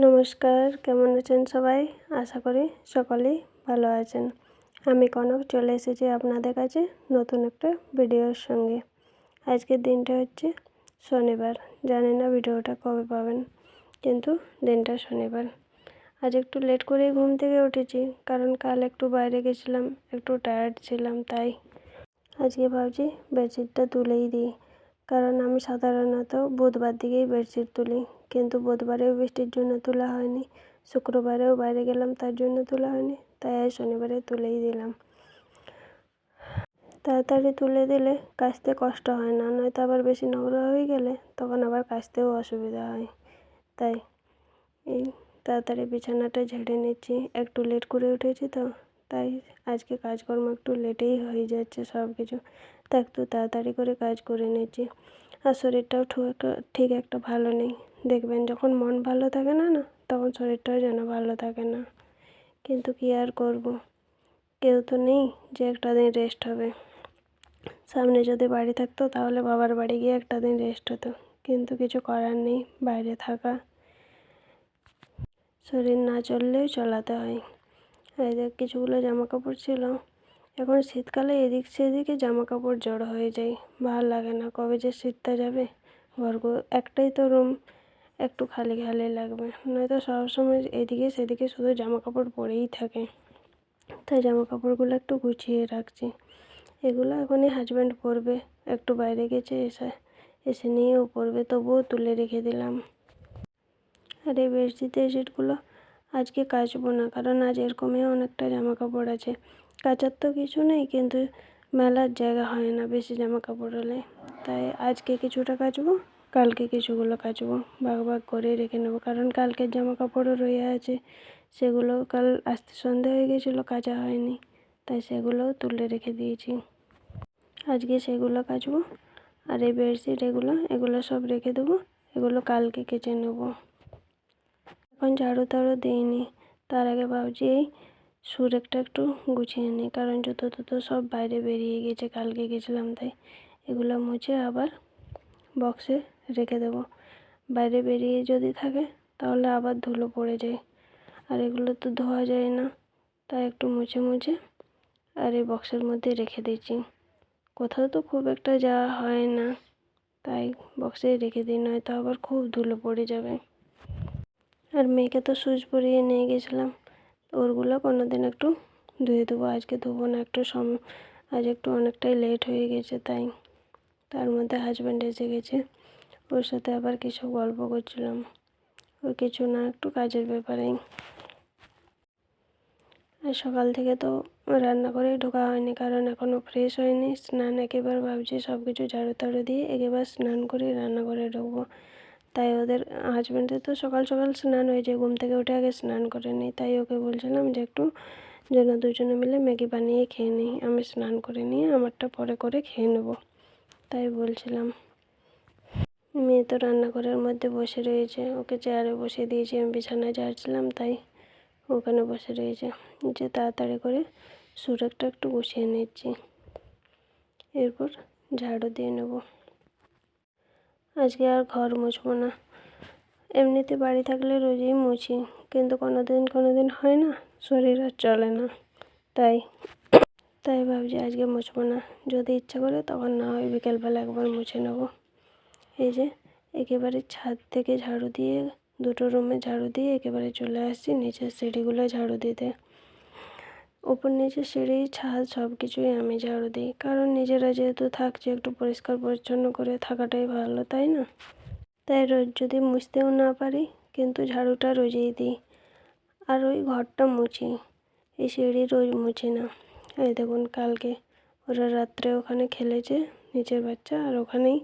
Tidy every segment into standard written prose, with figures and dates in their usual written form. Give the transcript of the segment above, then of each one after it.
নমস্কার, কেমন আছেন সবাই? আশা করি সকলেই ভালো আছেন। আমি কনক চলে এসেছি আপনাদের কাছে নতুন একটা ভিডিওর সঙ্গে। আজকের দিনটা হচ্ছে শনিবার। জানি না ভিডিওটা কবে পাবেন, কিন্তু দিনটা শনিবার। আজ একটু লেট করেই ঘুম থেকে উঠেছি, কারণ কাল একটু বাইরে গেছিলাম, একটু টায়ার্ড ছিলাম। তাই আজকে ভাবছি বেডশিটটা তুলেই দিই, কারণ আমি সাধারণত বুধবার দিকেই বেডশিট তুলি, কিন্তু বুধবারেও বৃষ্টির জন্য তোলা হয়নি, শুক্রবারেও বাইরে গেলাম তার জন্য তোলা হয়নি, তাই আজ শনিবারে তুলেই দিলাম। তাড়াতাড়ি তুলে দিলে কাচতে কষ্ট হয় না, নয়তো আবার বেশি নোংরা হয়ে গেলে তখন আবার কাচতেও অসুবিধা হয়। তাই এই তাড়াতাড়ি বিছানাটা ঝেড়ে নিচ্ছি। একটু লেট করে উঠেছি তো, তাই আজকে কাজকর্ম একটু লেটেই হয়ে যাচ্ছে সব কিছু। তা একটু তাড়াতাড়ি করে কাজ করে নিচ্ছি। আর শরীরটাও ঠিক একটা ভালো নেই। দেখবেন যখন মন ভালো থাকে না, তখন শরীরটাও যেন ভালো থাকে না। কিন্তু কী আর করব, কেউ তো নেই যে একটা দিন রেস্ট হবে। সামনে যদি বাড়ি থাকতো তাহলে বাবার বাড়ি গিয়ে একটা দিন রেস্ট হতো, কিন্তু কিছু করার নেই, বাইরে থাকা, শরীর না চললেও চালাতে হয়। এই যে কিছুগুলো জামাকাপড় ছিল, এখন শীতকালে এদিক সেদিকে জামাকাপড় জড়ো হয়ে যায়, ভালো লাগে না। কবে যে শীতটা যাবে, একটাই তো রুম, একটু খালি খালি লাগবে, নয়তো সবসময় এদিকে সেদিকে শুধু জামাকাপড় পরেই থাকে। তাই জামাকাপড়গুলো একটু গুছিয়ে রাখছি। এগুলো এখনই হাজব্যান্ড পরবে, একটু বাইরে গেছে, এসে নিয়েও পরবে, তবুও তুলে রেখে দিলাম। আর এই বেডশিটগুলো আজকে কাচবো না, কারণ আজ এরকমই অনেকটা জামাকাপড় আছে। কাচার তো কিছু নেই, কিন্তু মেলার জায়গা হয় না বেশি জামাকাপড় হলে। তাই আজকে কিছুটা কাচবো, কালকে কিছুগুলো কাচবো, ভাগ ভাগ করে রেখে নেবো, কারণ কালকের জামাকাপড়ও রয়ে আছে। সেগুলো কাল আসতে সন্ধে হয়ে গেছিলো, কাচা হয়নি, তাই সেগুলোও তুলে রেখে দিয়েছি। আজকে সেগুলো কাচবো। আর এই বেডশিট এগুলো সব রেখে দেবো, এগুলো কালকে কেচে নেবো। এখন ঝাড়ু টাড়ু দিইনি, তার আগে ভাবছি এই সুরেকটা একটু গুছিয়ে নিই, কারণ জুতো টুতো সব বাইরে বেরিয়ে গেছে, কালকে গেছিলাম। তাই এগুলো মুছে আবার বক্সে রেখে দেবো। বাইরে বেরিয়ে যদি থাকে তাহলে আবার ধুলো পড়ে যায়, আর এগুলো তো ধোয়া যায় না। তাই একটু মুছে আর এই বক্সের মধ্যে রেখে দিচ্ছি। কোথাও তো খুব একটা যাওয়া হয় না, তাই বক্সে রেখে দিই, নয়তো আবার খুব ধুলো পড়ে যাবে। আর মেয়েকে তো শুজ পরিয়ে নিয়ে গেছিলাম, ওরগুলো কোনো দিন একটু ধুয়ে দেবো, আজকে ধোবো না। আজ একটু অনেকটাই লেট হয়ে গেছে, তাই তার মধ্যে হাজব্যান্ড এসে গেছে, ওর সাথে আবার কিছু গল্প করছিলাম। ওই কিছু না, একটু কাজের ব্যাপারেই। আর সকাল থেকে তো রান্নাঘরেই ঢোকা হয়নি, কারণ এখনও ফ্রেশ হয়নি। স্নান একেবারে ভাবছি সব কিছু ঝাড়ু টাড়ু দিয়ে একেবারে স্নান করে রান্নাঘরে ঢুকবো। তাই ওদের হাজব্যান্ডের তো সকাল সকাল স্নান হয়ে যায়, ঘুম থেকে উঠে আগে স্নান করে নিই। তাই ওকে বলছিলাম যে একটু যেন দুজনে মিলে ম্যাগি বানিয়ে খেয়ে নিই, আমি স্নান করে নিয়ে আমারটা পরে করে খেয়ে নেবো, তাই বলছিলাম। মেয়ে তো রান্নাঘরের মধ্যে বসে রয়েছে, ওকে চেয়ারে বসিয়ে দিয়েছি, আমি বিছানায় ঝাড়ছিলাম, তাই ওখানে বসে রয়েছে। যে তাড়াতাড়ি করে সুরেকটা একটু গুছিয়ে নিচ্ছি, এরপর ঝাড়ু দিয়ে নেব। আজকে আর ঘর মুছবো না, এমনিতে বাড়ি থাকলে রোজই মুছি, কিন্তু কোনো দিন হয় না, শরীর আর চলে না। তাই ভাবছি আজকে মুছবো না, যদি ইচ্ছা করে তখন না হয় বিকেলবেলা একবার মুছে নেব। এই যে একেবারে ছাদ থেকে ঝাড়ু দিয়ে, দুটো রুমে ঝাড়ু দিয়ে একেবারে চলে আসছি নিচের সিঁড়িগুলো ঝাড়ু দিতে। ওপর নিচে সিঁড়ি ছাদ সব কিছুই আমি ঝাড়ু দিই, কারণ নিজেরা যেহেতু থাকছি একটু পরিষ্কার পরিচ্ছন্ন করে থাকাটাই ভালো, তাই না? তাই রোজ যদি মুছতেও না পারি, কিন্তু ঝাড়ুটা রোজই দিই। আর ওই ঘরটা মুছি, এই সিঁড়ি রোজ মুছি না। এই দেখুন কালকে ওরা রাত্রে ওখানে খেলেছে নিচের বাচ্চা, আর ওখানেই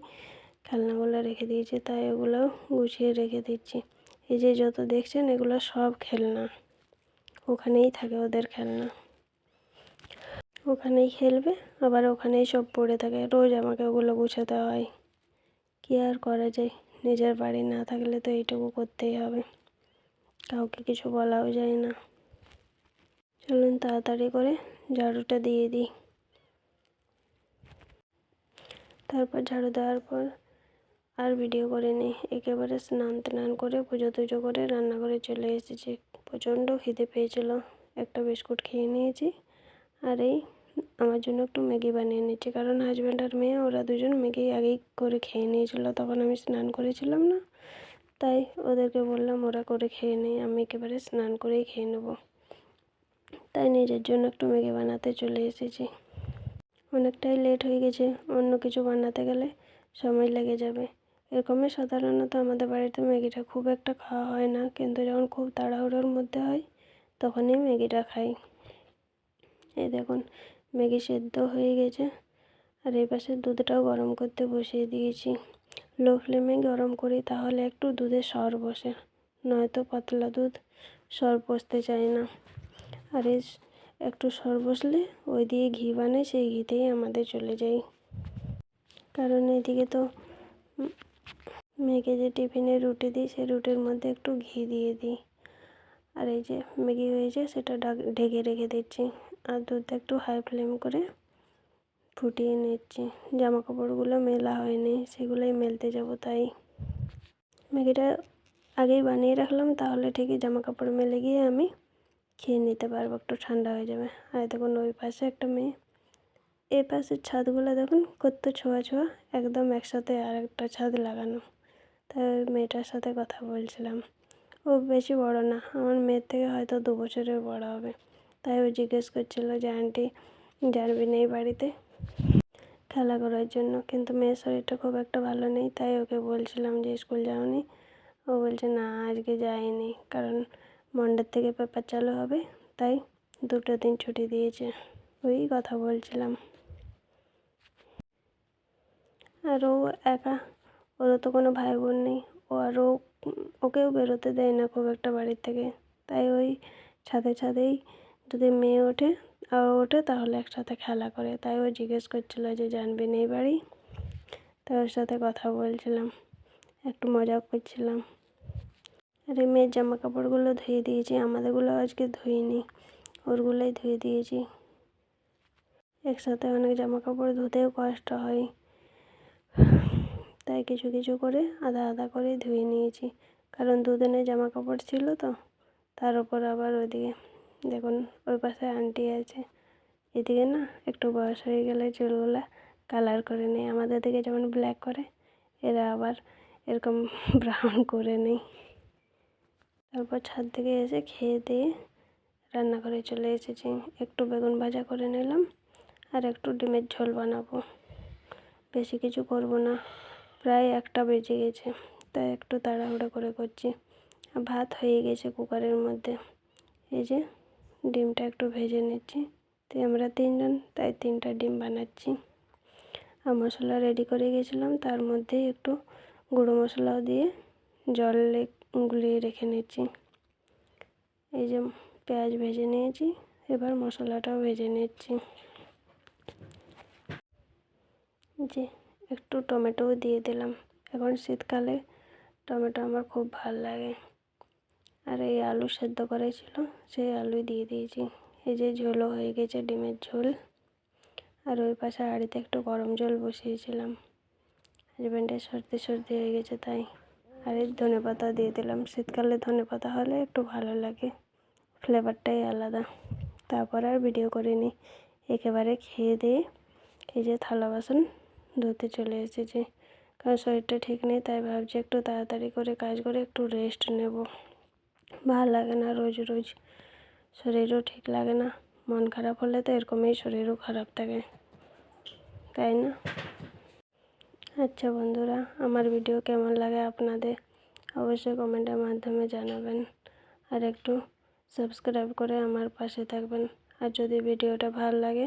খেলনাগুলো রেখে দিয়েছে, তাই ওগুলো গুছিয়ে রেখে দিচ্ছি। এই যে যত দেখছেন এগুলো সব খেলনা, ওখানেই থাকে ওদের খেলনা, ওখানেই খেলবে, আবার ওখানেই সব পড়ে থাকে। রোজ আমাকে ওগুলো গুছাতে হয়, কী আর করা যায়, নিজের বাড়ি না থাকলে তো এইটুকু করতেই হবে, কাউকে কিছু বলাও যায় না। চলুন তাড়াতাড়ি করে ঝাড়ুটা দিয়ে দিই। তারপর ঝাড়ু দেওয়ার পর আর ভিডিও করিনি, একেবারে স্নান টান করে পুজো টুজো করে রান্নাঘরে চলে এসেছি। প্রচণ্ড খিদে পেয়েছিল, একটা বিস্কুট খেয়ে নিয়েছি। আর এই আমার জন্য একটু ম্যাগি বানিয়ে নিচ্ছি, কারণ হাজব্যান্ড আর মেয়ে ওরা দুজন ম্যাগি আগেই করে খেয়ে নিয়েছিল, তখন আমি স্নান করেছিলাম না। তাই ওদেরকে বললাম ওরা করে খেয়ে নেই, আমি একেবারে স্নান করেই খেয়ে নেবো। তাই নিজের জন্য একটু ম্যাগি বানাতে চলে এসেছি। অনেকটাই লেট হয়ে গেছে, অন্য কিছু বানাতে গেলে সময় লেগে যাবে। এরকমই সাধারণত আমাদের বাড়িতে ম্যাগিটা খুব একটা খাওয়া হয় না, কিন্তু যখন খুব তাড়াহুড়োর মধ্যে হয় তখনই ম্যাগিটা খাই। এই দেখুন ম্যাগি সেদ্ধ হয়ে গেছে। আর এই পাশে দুধটাও গরম করতে বসিয়ে দিয়েছি। লো ফ্লেমে গরম করি, তাহলে একটু দুধে সর বসে, নয়তো পাতলা দুধ সর বসতে চায় না। আর এই একটু সর বসলে ওই দিয়ে ঘি বানাই, সেই ঘিতেই আমাদের চলে যায়। কারণ এদিকে তো মেয়েকে যে টিফিনে রুটি দিই, সেই রুটির মধ্যে একটু ঘি দিয়ে দিই। আর এই যে ম্যাগি হয়েছে সেটা ঢেকে রেখে দিচ্ছি। আর দুধটা একটু হাই ফ্লেম করে ফুটিয়ে নিচ্ছি। জামা কাপড়গুলো মেলা হয়নি, সেগুলোই মেলতে যাব, তাই ম্যাগিটা আগেই বানিয়ে রাখলাম, তাহলে ঠিকই জামা কাপড় মেলে গিয়ে আমি খেয়ে নিতে পারবো, একটু ঠান্ডা হয়ে যাবে। আর দেখুন ওই পাশে একটা মেয়ে, এই পাশের ছাদগুলো দেখুন কত ছোঁয়া ছোঁয়া, একদম একসাথে আর একটা ছাদ লাগানো। তাই ওই মেয়েটার সাথে কথা বলছিলাম। ও বেশি বড় না, আমার মেয়ের থেকে হয়তো 2 বছরের বড় হবে। তাই ও জিজ্ঞেস করছিল যে আন্টি যাবি নেই বাড়িতে খেলা করার জন্য, কিন্তু মেয়ের শরীরটা খুব একটা ভালো নেই, তাই ওকে বলছিলাম যে স্কুল যাওনি। ও বলছে না আজকে যাইনি, কারণ মন্ডের থেকে পেপার চালু হবে, তাই 2 দিন ছুটি দিয়েছে। ওই কথা বলছিলাম। আর ও একা, ওরও তো কোনো ভাই বোন নেই, ওকেও বেরোতে দেয় না খুব একটা বাড়ির থেকে। তাই ওই ছাদে ছাদেই যদি মেয়ে ওঠে আর ও ওঠে তাহলে একসাথে খেলা করে। তাই ও জিজ্ঞেস করছিল যে জানবি নেই বাড়ি, তাই ওর সাথে কথা বলছিলাম, একটু মজা করছিলাম। আর এই মেয়ের জামা কাপড়গুলো ধুয়ে দিয়েছি, আমাদেরগুলো আজকে ধুইনি, ওরগুলোই ধুয়ে দিয়েছি। একসাথে অনেক জামা কাপড় ধুতেও কষ্ট হয়, তাই কিছু কিছু করে আধা আধা করে ধুয়ে নিয়েছি। কারণ 2 দিনের জামা কাপড় ছিল তো, তার উপর আবার ওদিকে দেখুন ওই পাশে আন্টি আছে। এদিকে না একটু বয়স হয়ে গেলে চুলগুলা কালার করে নেয়, আমাদের দিকে যেমন ব্ল্যাক করে, এরা আবার এরকম ব্রাউন করে নেই। তারপর ছাদ থেকে এসে খেয়ে দিয়ে রান্নাঘরে চলে এসেছি। একটু বেগুন ভাজা করে নিলাম, আর একটু ডিমের ঝোল বানাবো। বেশি কিছু করব না, প্রায় 1টা বেজে গেছে, তাই একটু তাড়াহুড়ো করে করছি। ভাত হয়ে গেছে কুকারের মধ্যে। এই যে ডিমটা একটু ভেজে নিচ্ছি, তাই আমরা 3 জন, তাই 3টা ডিম বানাচ্ছি। আর মশলা রেডি করে গেছিলাম, তার মধ্যেই একটু গুঁড়ো মশলাও দিয়ে জলে গুলিয়ে রেখে নিচ্ছি। এই যে পেঁয়াজ ভেজে নিয়েছি, এবার মশলাটাও ভেজে নিচ্ছি। যে একটু টমেটোও দিয়ে দিলাম, এখন শীতকালে টমেটো আমার খুব ভাল লাগে। আর এই আলু সেদ্ধ করেছিল, সেই আলুই দিয়ে দিয়েছি। এই যে ঝোলও হয়ে গেছে, ডিমের ঝোল। আর ওই পাশে হাঁড়িতে একটু গরম জল বসিয়েছিলাম, হাজব্যান্ডের সর্দি সর্দি হয়ে গেছে তাই। আর এই ধনেপাতা দিয়ে দিলাম, শীতকালে ধনেপাতা হলে একটু ভালো লাগে, ফ্লেভারটাই আলাদা। তারপর আর ভিডিও করিনি, একেবারে খেয়ে দিয়ে এই যে থালা বাসন ধুতে চলে এসেছি। কারণ শরীরটা ঠিক নেই, তাই ভাবছি একটু তাড়াতাড়ি করে কাজ করে একটু রেস্ট নেব। ভালো লাগে না রোজ রোজ, শরীরও ঠিক লাগে না। মন খারাপ হলে তো এরকমই শরীরও খারাপ থাকে, তাই না? আচ্ছা বন্ধুরা, আমার ভিডিও কেমন লাগে আপনাদের অবশ্যই কমেন্টের মাধ্যমে জানাবেন। আর একটু সাবস্ক্রাইব করে আমার পাশে থাকবেন। আর যদি ভিডিওটা ভালো লাগে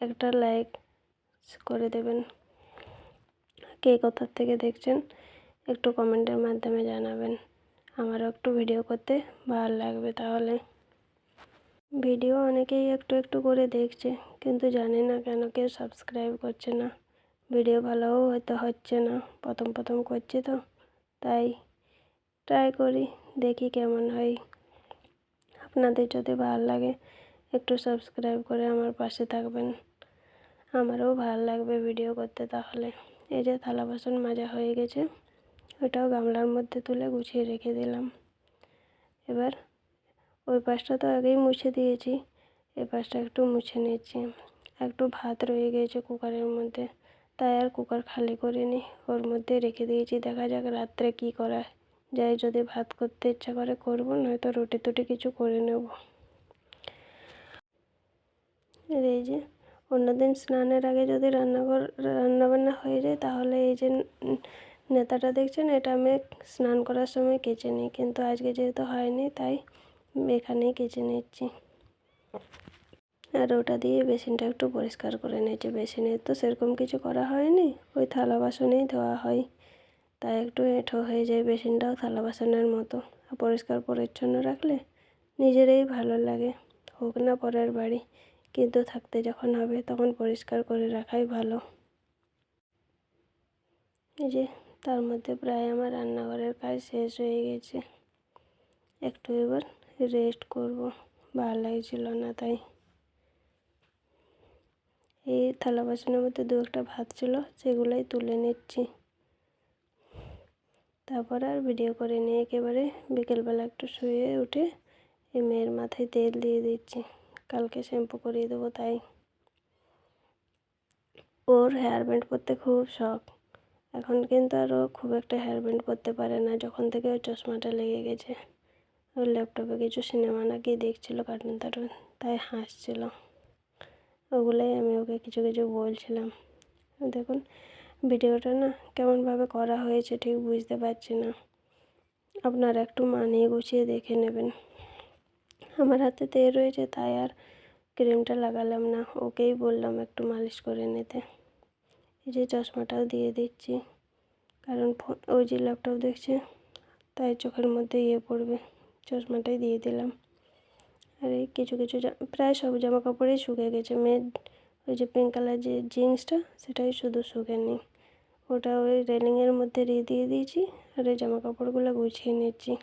একটা লাইক করে দেবেন। কে কোথা থেকে দেখছেন একটু কমেন্টের মাধ্যমে জানাবেন, আমারও একটু ভিডিও করতে ভালো লাগবে। তাহলে ভিডিও অনেকেই একটু একটু করে দেখছে, কিন্তু জানি না কেন কেউ সাবস্ক্রাইব করছে না। ভিডিও ভালোও হয়তো হচ্ছে না, প্রথম প্রথম করছি তো, তাই ট্রাই করি, দেখি কেমন হয়। আপনাদের যদি ভালো লাগে একটু সাবস্ক্রাইব করে আমার পাশে থাকবেন, আমারও ভালো লাগবে ভিডিও করতে। তাহলে এই যে থালা বাসন মাজা হয়ে গেছে, ওটাও গামলার মধ্যে তুলে গুছিয়ে রেখে দিলাম। এবার ওই পাশটা তো আগেই মুছে দিয়েছি, এই পাশটা একটু মুছে নিচ্ছি। একটু ভাত রয়ে গিয়েছে কুকারের মধ্যে, তাই আর কুকার খালি করিনি, ওর মধ্যে রেখে দিয়েছি। দেখা যাক রাত্রে কী করা যায়, যদি ভাত করতে ইচ্ছা করে করব, নয়তো রুটি টুটি কিছু করে নেব। আর এই যে অন্যদিন স্নানের আগে যদি রান্নাবান্না হয়ে যায়, তাহলে এই যে নেতাটা দেখছেন, এটা আমি স্নান করার সময় কেচে নিই, কিন্তু আজকে যেহেতু হয়নি তাই এখানেই কেচে নিচ্ছি। আর ওটা দিয়ে বেসিনটা একটু পরিষ্কার করে নিয়েছি। বেসিনে তো সেরকম কিছু করা হয়নি, ওই থালা বাসনেই ধোয়া হয়, তাই একটু এঁঠো হয়ে যায় বেসিনটাও থালা বাসনের মতো। পরিষ্কার পরিচ্ছন্ন রাখলে নিজেরই ভালো লাগে, হোক না পরের বাড়ি, কিন্তু থাকতে যখন হবে তখন পরিষ্কার করে রাখাই ভালো। এই যে তার মধ্যে প্রায় আমার রান্নাঘরের কাজ শেষ হয়ে গেছে, একটু এবার রেস্ট করব, ভালো লাগছিল না তাই। এই থালা বাসনের মধ্যে দু একটা ভাত ছিল, সেগুলোই তুলে নিচ্ছি। তারপর আর ভিডিও করে নিয়ে একেবারে বিকেলবেলা একটু শুয়ে উঠে এই মেয়ের মাথায় তেল দিয়ে দিচ্ছি, কালকে শ্যাম্পু করিয়ে দেবো তাই। ওর হেয়ার ব্যান্ড পরতে খুব শখ, এখন কিন্তু আর ও খুব একটা হেয়ার ব্যান্ড পরতে পারে না, যখন থেকে ওর চশমাটা লেগে গেছে। ওর ল্যাপটপে কিছু সিনেমা নাকি দেখছিল, কার্টুন টার্টুন, তাই হাসছিল। ওগুলোই আমি ওকে কিছু কিছু বলছিলাম। দেখুন ভিডিওটা না কেমনভাবে করা হয়েছে ঠিক বুঝতে পারছি না, আপনারা একটু মানিয়ে গুছিয়ে দেখে নেবেন। আমার হাতে তেল রয়েছে তাই আর ক্রিমটা লাগালাম না, ওকেই বললাম একটু মালিশ করে নিতে। এই যে চশমাটাও দিয়ে দিচ্ছি, কারণ ওই যে ল্যাপটপ দেখছে তাই চোখের মধ্যে পড়বে, চশমাটাই দিয়ে দিলাম। আর এই কিছু কিছু প্রায় সব জামা কাপড়ই শুকিয়ে গেছে। মেয়ের ওই যে পিঙ্ক কালার যে জিন্সটা, সেটাই শুধু শুকেনি, ওটা ওই রেলিংয়ের মধ্যে দিয়ে দিয়েছি। আর এই জামা কাপড়গুলো গুছিয়ে নিচ্ছি,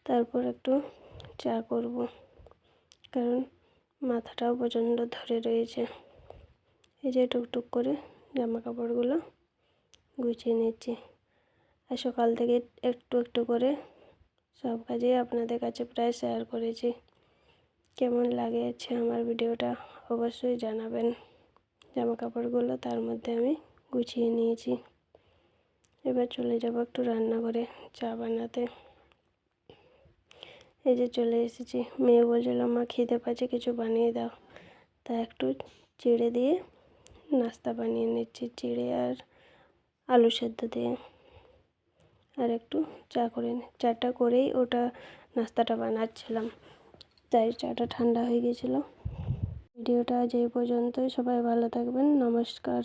তারপর একটু চা করব, কারণ মাথাটাও প্রচণ্ড ধরে রয়েছে। এই যে টুকটুক করে জামা কাপড়গুলো গুছিয়ে নিচ্ছি। আর সকাল থেকে একটু একটু করে সব কাজেই আপনাদের কাছে প্রায় শেয়ার করেছি। কেমন লাগেছে আমার ভিডিওটা অবশ্যই জানাবেন। জামা কাপড়গুলো তার মধ্যে আমি গুছিয়ে নিয়েছি। এবার চলে যাব একটু রান্নাঘরে চা বানাতে। এই যে চলে এসেছি, মেয়ে বলছিল মা খিদে পাচ্ছে কিছু বানিয়ে দাও, তা একটু চিড়ে দিয়ে নাস্তা বানিয়ে নিচ্ছি, চিড়ে আর আলু সেদ্ধ দিয়ে। আর একটু চা করে চাটা করেই ওটা নাস্তাটা বানাচ্ছিলাম, তাই চাটা ঠান্ডা হয়ে গেছিলো। ভিডিওটা আজ এই পর্যন্তই, সবাই ভালো থাকবেন, নমস্কার।